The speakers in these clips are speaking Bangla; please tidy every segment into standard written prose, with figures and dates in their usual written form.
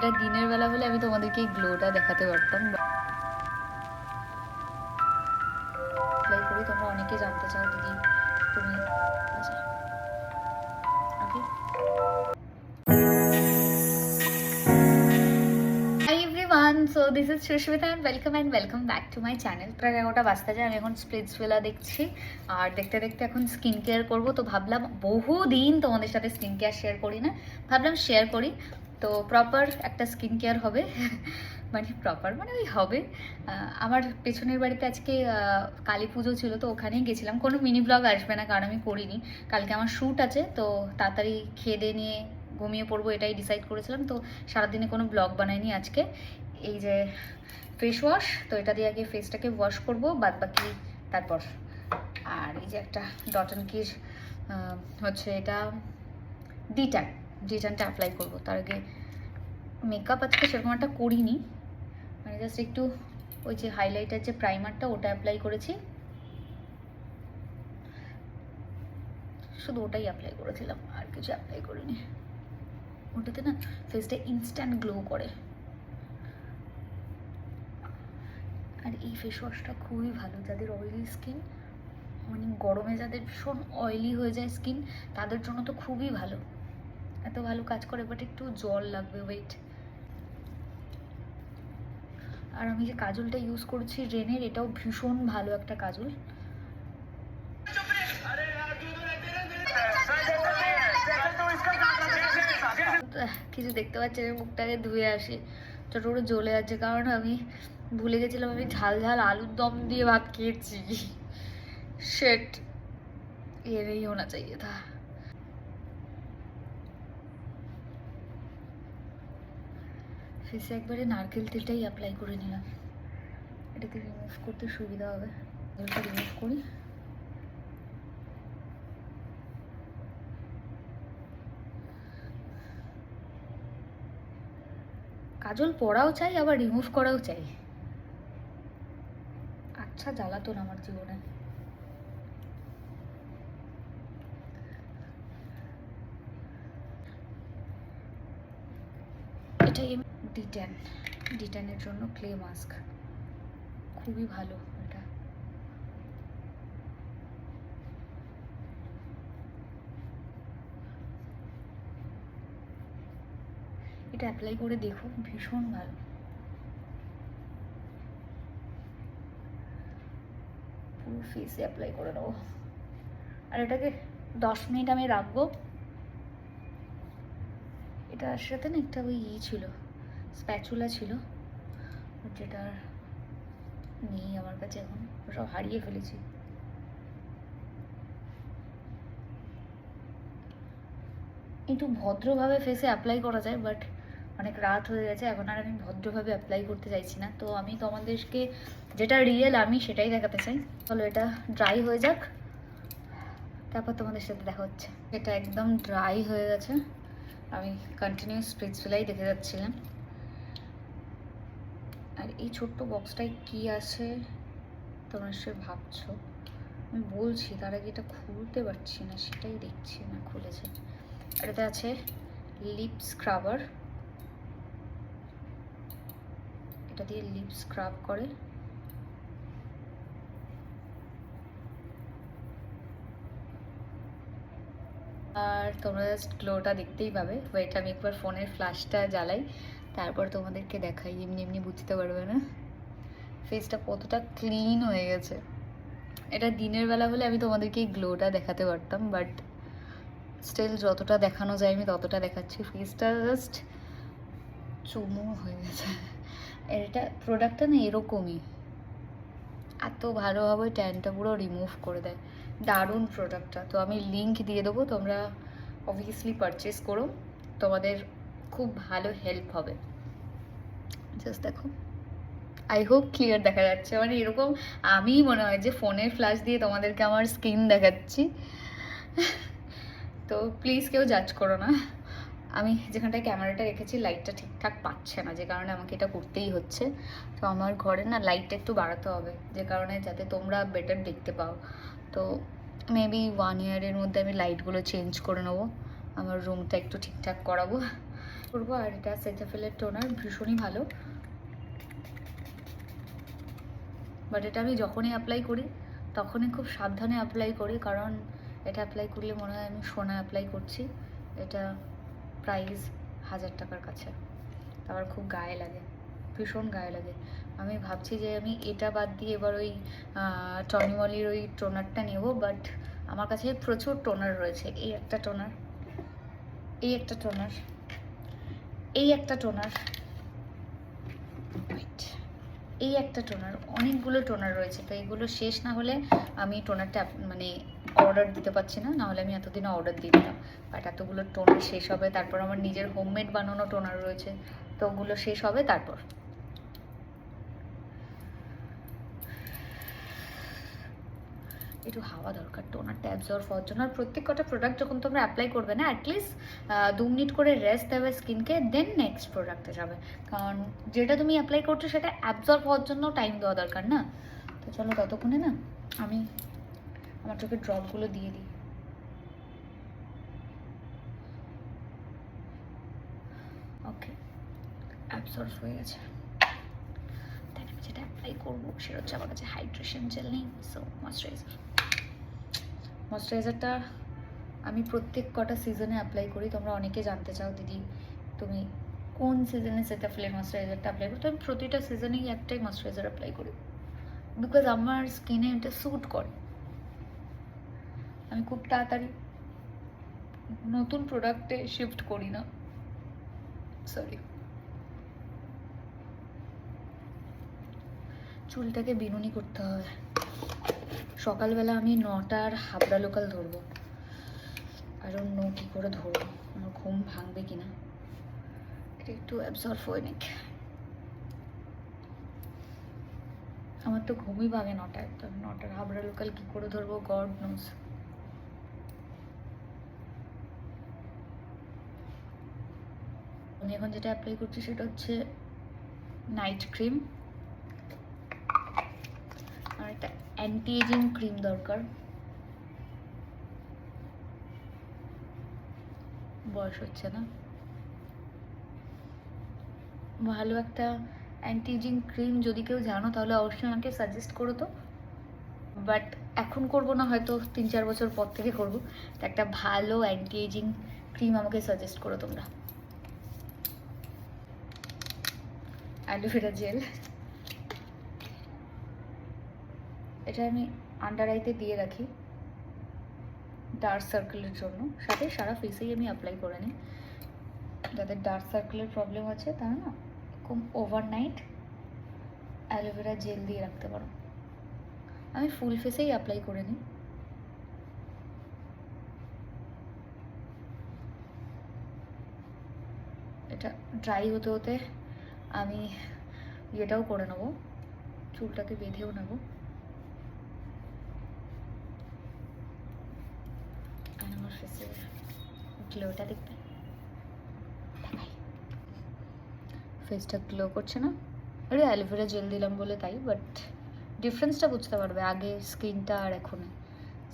এটা দিনের বেলা হলে আমি তোমাদেরকে এই গ্লোটা দেখাতে পারতাম। অ্যাপ্লাই করি, তোমরা অনেকে জানতে চাও দিদি তুমি আচ্ছা okay. Hi everyone, so this is Susmita and welcome back to my channel. প্রায় 11টা বাজতে যায়, আমি এখন স্প্লিটসভিলা দেখছি আর দেখতে দেখতে এখন স্কিন কেয়ার করবো। তো ভাবলাম বহুদিন তোমাদের সাথে স্কিন কেয়ার শেয়ার করি না, ভাবলাম শেয়ার করি। তো প্রপার একটা স্কিন কেয়ার হবে মানে প্রপার মানে ওই হবে। আমার পেছনের বাড়িতে আজকে কালী পুজো ছিল, তো ওখানেই গেছিলাম। কোনো মিনি ব্লগ আসবে না কারণ আমি করিনি, কালকে আমার শ্যুট আছে। তো তাড়াতাড়ি খেয়ে দিয়ে নিয়ে ঘুমিয়ে পড়বো এটাই ডিসাইড করেছিলাম। তো সারাদিনে কোনো ব্লগ বানাইনি আজকে। এই যে ফেস ওয়াশ, তো এটা দিয়ে আগে ফেসটাকে ওয়াশ করবো, বাদ বাকি তারপর। আর এই যে একটা ডট অ্যান্ড কির হচ্ছে এটা ডিটানটা অ্যাপ্লাই করবো। তার আগে মেকআপ আজকে সেরকম একটা করিনি, মানে জাস্ট একটু ওই যে হাইলাইটার যে প্রাইমারটা ওটা অ্যাপ্লাই করেছি, শুধু ওটাই অ্যাপ্লাই করেছিলাম, আর কিছু অ্যাপ্লাই করিনি। ওটাতে না ফেসটা ইনস্ট্যান্ট গ্লো করে। আর এই ফেস ওয়াশটা খুবই ভালো যাদের অয়েলি স্কিন, মানে গরমে যাদের ভীষণ অয়েলি হয়ে যায় স্কিন, তাদের জন্য তো খুবই ভালো, এত ভালো কাজ করে। বাট একটু জল লাগবে, ওয়েট। আর আমি যে কাজলটা ইউজ করছি রেনের, এটাও ভীষণ ভালো একটা কাজল। কিছু দেখতে পাচ্ছি, আমি মুখটাকে ধুয়ে আসি, ছোটো করে জ্বলে যাচ্ছে, কারণ আমি ভুলে গেছিলাম আমি ঝাল ঝাল আলুর দম দিয়ে ভাত খেয়েছি। शेट, ये नहीं होना चाहिए था। ফেসে একবারে নারকেল তেলটাই অ্যাপ্লাই করে নিলাম, এটাকে রিমুভ করতে সুবিধা হবে। এটা রিমুভ করি। কাজল পরাও চাই আবার রিমুভ করাও চাই, আচ্ছা জ্বালাতন আমার জীবনে। এটাই ডিট্যানের জন্য ক্লে মাস্ক, খুবই ভালো এটা। এটা অ্যাপ্লাই করে দেখো, ভীষণ ভালো। পুরো ফেসে অ্যাপ্লাই করে নেবো, আর এটাকে 10 মিনিট আমি রাখবো। এটার সাথে না একটা ওই ছিল, স্প্যাচুলা ছিল, যেটা নেই আমার কাছে এখন, সব হারিয়ে ফেলেছি। একটু ভদ্রভাবে ফেসে অ্যাপ্লাই করা যায়, বাট অনেক রাত হয়ে গেছে, এখন আর আমি ভদ্রভাবে অ্যাপ্লাই করতে চাইছি না। তো আমি তোমাদেরকে যেটা রিয়েল আমি সেটাই দেখাতে চাই। চলো এটা ড্রাই হয়ে যাক, তারপর তোমাদের সাথে দেখা হচ্ছে। এটা একদম ড্রাই হয়ে গেছে, আমি কন্টিনিউ স্প্লিটসভিলাই দেখে যাচ্ছিলাম। আর এই ছোট্ট বক্সটায় কি আছে তোমরা নিশ্চয়ই ভাবছো, আমি বলছি তার আগে এটা খুলতে পারছি না, সেটাই দেখছি না খুলেছে। আর এতে আছে লিপ স্ক্রাবার, এটা দিয়ে লিপ স্ক্রাব করে। আর তোমরা জাস্ট গ্লোটা দেখতেই পাবে। ওয়েট, আমি একবার ফোনের ফ্ল্যাশটা জ্বালাই, তারপর তোমাদেরকে দেখাই, এমনি এমনি বুঝতে পারবে না ফেসটা কতটা ক্লিন হয়ে গেছে। এটা দিনের বেলা হলে আমি তোমাদেরকে এই গ্লোটা দেখাতে পারতাম, বাট স্টিল যতটা দেখানো যায় আমি ততটা দেখাচ্ছি। ফেসটা জাস্ট চুমু হয়ে গেছে। এটা প্রোডাক্টটা না এরকমই, এত ভালোভাবে ট্যানটা পুরো রিমুভ করে দেয়, দারুণ প্রোডাক্টটা। তো আমি লিঙ্ক দিয়ে দেবো, তোমরা অবভিয়াসলি পারচেস করো, তোমাদের খুব ভালো হেল্প হবে। জাস্ট দেখো, আই হোপ ক্লিয়ার দেখা যাচ্ছে, মানে এরকম আমি মনে হয় যে ফোনের ফ্ল্যাশ দিয়ে তোমাদেরকে আমার স্কিন দেখাচ্ছি। তো প্লিজ কেউ জাজ করো না। আমি যেখানটায় ক্যামেরাটা রেখেছি লাইটটা ঠিকঠাক পাচ্ছে না, যে কারণে আমাকে এটা করতেই হচ্ছে। তো আমার ঘরে না লাইটটা একটু বাড়াতে হবে, যে কারণে যাতে তোমরা বেটার দেখতে পাও। তো মেবি 1 ইয়ারের মধ্যে আমি লাইটগুলো চেঞ্জ করে নেবো, আমার রুমটা একটু ঠিকঠাক করাবো। করবো। আর এটা সেটাফিলের টোনার, ভীষণই ভালো। বাট এটা আমি যখনই অ্যাপ্লাই করি তখনই খুব সাবধানে অ্যাপ্লাই করি, কারণ এটা অ্যাপ্লাই করলে মনে হয় আমি সোনা অ্যাপ্লাই করছি। এটা প্রাইস 1000 টাকার কাছে, তারপর খুব গায়ে লাগে, ভীষণ গায়ে লাগে। আমি ভাবছি যে আমি এটা বাদ দিয়ে এবার ওই টনিমলির ওই টোনারটা নেব, বাট আমার কাছে প্রচুর টোনার রয়েছে। এই একটা টোনার, এই একটা টোনার, এই একটা টোনার, এই একটা টোনার, অনেকগুলো টোনার রয়েছে। তো এইগুলো শেষ না হলে আমি টোনারটা মানে অর্ডার দিতে পারছি না, নাহলে আমি এতদিনে অর্ডার দিয়ে দিতাম। বাট এতগুলো টোনার শেষ হবে, তারপর আমার নিজের হোমমেড বানানো টোনার রয়েছে, তো ওগুলো শেষ হবে তারপর। একটু হাওয়া দরকার টোনারটা অ্যাবজর্ব হওয়ার জন্য। আর প্রত্যেক কটা প্রোডাক্ট যখন তোমরা অ্যাপ্লাই করবে না, অ্যাটলিস্ট 2 মিনিট করে রেস্ট দেবে স্কিনকে, দেন নেক্সট প্রোডাক্টে যাবে। কারণ যেটা তুমি অ্যাপ্লাই করছো সেটা অ্যাবজর্ব হওয়ার জন্য টাইম দেওয়া দরকার না। তো চলো ততক্ষণে না আমি আমার চোখের ড্রপগুলো দিয়ে দিই। ওকে, অ্যাবজর্ব হয়ে গেছে। দেন আমি যেটা অ্যাপ্লাই করবো সেটা হচ্ছে আমার কাছে হাইড্রেশন জেল নেই, সো ময়শ্চারাইজার। ময়শ্চারাইজারটা আমি প্রত্যেক কটা সিজনে অ্যাপ্লাই করি। তোমরা অনেকে জানতে চাও দিদি তুমি কোন সিজনে সেটাফিলের ময়শ্চারাইজারটা অ্যাপ্লাই করো, তো আমি প্রতিটা সিজনেই একটাই ময়শ্চারাইজার অ্যাপ্লাই করি, বিকজ আমার স্কিনে এটা স্যুট করে। আমি খুব তাড়াতাড়ি নতুন প্রোডাক্টে শিফট করি না, সরি। চুলটাকে বিনুনি করতে হবে। সকালবেলা আমি 9টার হাবড়া লোকাল ধরবো, আর অন্য কী করে ধরবো, আমার ঘুম ভাঙবে কিনা, এটা একটু অ্যাবজর্ব হয়ে নিক। আমার তো ঘুমই ভাঙে 9টায়, তো 9টার হাবড়া লোকাল কী করে ধরবো, গড নোজ। আমি এখন যেটা অ্যাপ্লাই করছি সেটা হচ্ছে নাইট ক্রিম, আর একটা অ্যান্টি এজিং ক্রিম দরকার। বয়স হচ্ছে না, ভালো একটা অ্যান্টি এজিং ক্রিম যদি কেউ জানো তাহলে অবশ্যই আমাকে সাজেস্ট করো তো। বাট এখন করবো না, হয়তো 3-4 বছর পর থেকে করবো। তো একটা ভালো অ্যান্টি এজিং ক্রিম আমাকে সাজেস্ট করো তোমরা। অ্যালোভেরা জেল, এটা আমি আন্ডার আইতে দিয়ে রাখি ডার্ক সার্কেলের জন্য, সাথে সারা ফেসেই আমি অ্যাপ্লাই করে নিই। যাদের ডার্ক সার্কেলের প্রবলেম আছে তারা না এরকম ওভারনাইট অ্যালোভেরা জেল দিয়ে রাখতে পারো। আমি ফুল ফেসেই অ্যাপ্লাই করে নিই। এটা ড্রাই হতে হতে আমি ইয়েটাও করে নেবো, চুলটাকে বেঁধেও নেবো। আর আমার ফেসের গ্লোটা দেখবে, ফেসটা গ্লো করছে না, আরে অ্যালোভেরা জেল দিলাম বলে তাই। বাট ডিফারেন্সটা বুঝতে পারবে আগে স্কিনটা আর এখন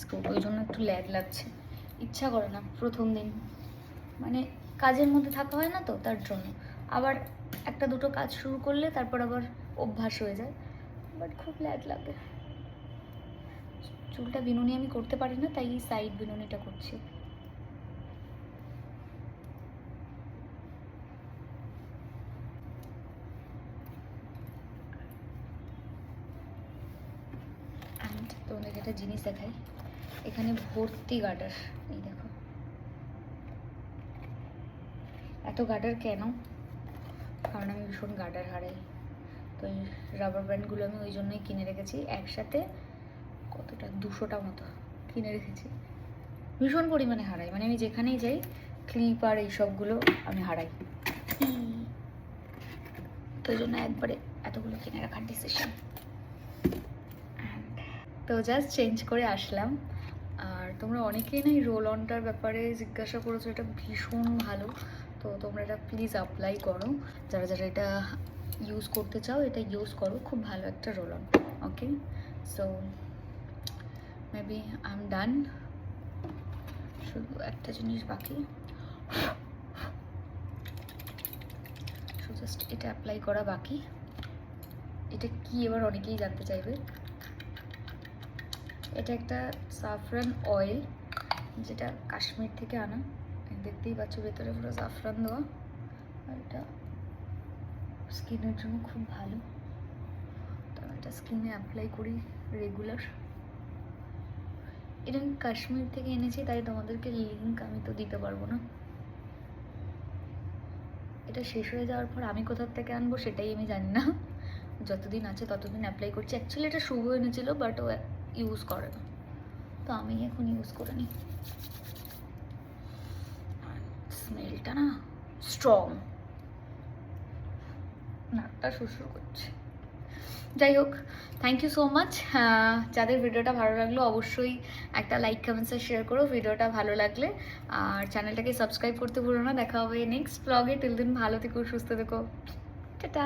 স্কিন, ওই জন্য একটু ল্যাগ লাগছে। ইচ্ছা করে না প্রথম দিন, মানে কাজের মধ্যে থাকা হয় না তো তার জন্য। আবার একটা দুটো কাজ শুরু করলে তারপর আবার অভ্যাস হয়ে যায়, বাট খুব ল্যাগ লাগে। চুলটা বিনুনি আমি করতে পারি না, তাই সাইড বিনুনিটা করছি। তোমাদেরকে একটা জিনিস দেখাই, এখানে ভর্তি গার্ডার, এই দেখো। এত গার্ডার কেন? কারণ আমি ভীষণ গার্ডার হারাই, তো এই রাবার ব্যান্ডগুলো আমি ওই জন্যই কিনে রেখেছি। একসাথে কতটা 200টা মতো কিনে রেখেছি। ভীষণ পরিমাণে হারাই, মানে আমি যেখানেই যাই ক্লিপ আর এইসবগুলো আমি হারাই, তো ওই জন্য একবারে এতগুলো কিনে রাখার ডিসিশন। তো জাস্ট চেঞ্জ করে আসলাম। আর তোমরা অনেকেই না এই রোল অনটার ব্যাপারে জিজ্ঞাসা করেছো, এটা ভীষণ ভালো। তো তোমরা এটা প্লিজ অ্যাপ্লাই করো, যারা যারা এটা ইউজ করতে চাও এটা ইউজ করো, খুব ভালো একটা roll on. Okay, so maybe I am done. শুধু একটা জিনিস বাকি, জাস্ট এটা অ্যাপ্লাই করা বাকি। এটা কি এবার অনেকেই জানতে চাইবে। এটা একটা সাফরান অয়েল, যেটা কাশ্মীর থেকে আনা। দেখতেই পাচ্ছ ভেতরে পুরো সাফরান দেওয়া। আর এটা স্কিনের জন্য খুব ভালো, তো আমি এটা স্কিনে অ্যাপ্লাই করি রেগুলার। এটা আমি কাশ্মীর থেকে এনেছি, তাই তোমাদেরকে লিঙ্ক আমি তো দিতে পারবো না। এটা শেষ হয়ে যাওয়ার পর আমি কোথা থেকে আনবো সেটাই আমি জানি না। যতদিন আছে ততদিন অ্যাপ্লাই করছি। অ্যাকচুয়ালি এটা শুভ এনেছিল, বাট ও ইউজ করে না, তো আমি এখন ইউজ করে নিই। স্মেলটা না স্ট্রং, নাকটা শুরু করছে। যাই হোক, থ্যাংক ইউ সো মাচ। যাদের ভিডিওটা ভালো লাগলো অবশ্যই একটা লাইক, কমেন্টস আর শেয়ার করো ভিডিওটা ভালো লাগলে। আর চ্যানেলটাকে সাবস্ক্রাইব করতে ভুলো না। দেখা হবে নেক্সট ব্লগে। টিল দিন ভালো থেকো, সুস্থ থেকো, টাটা।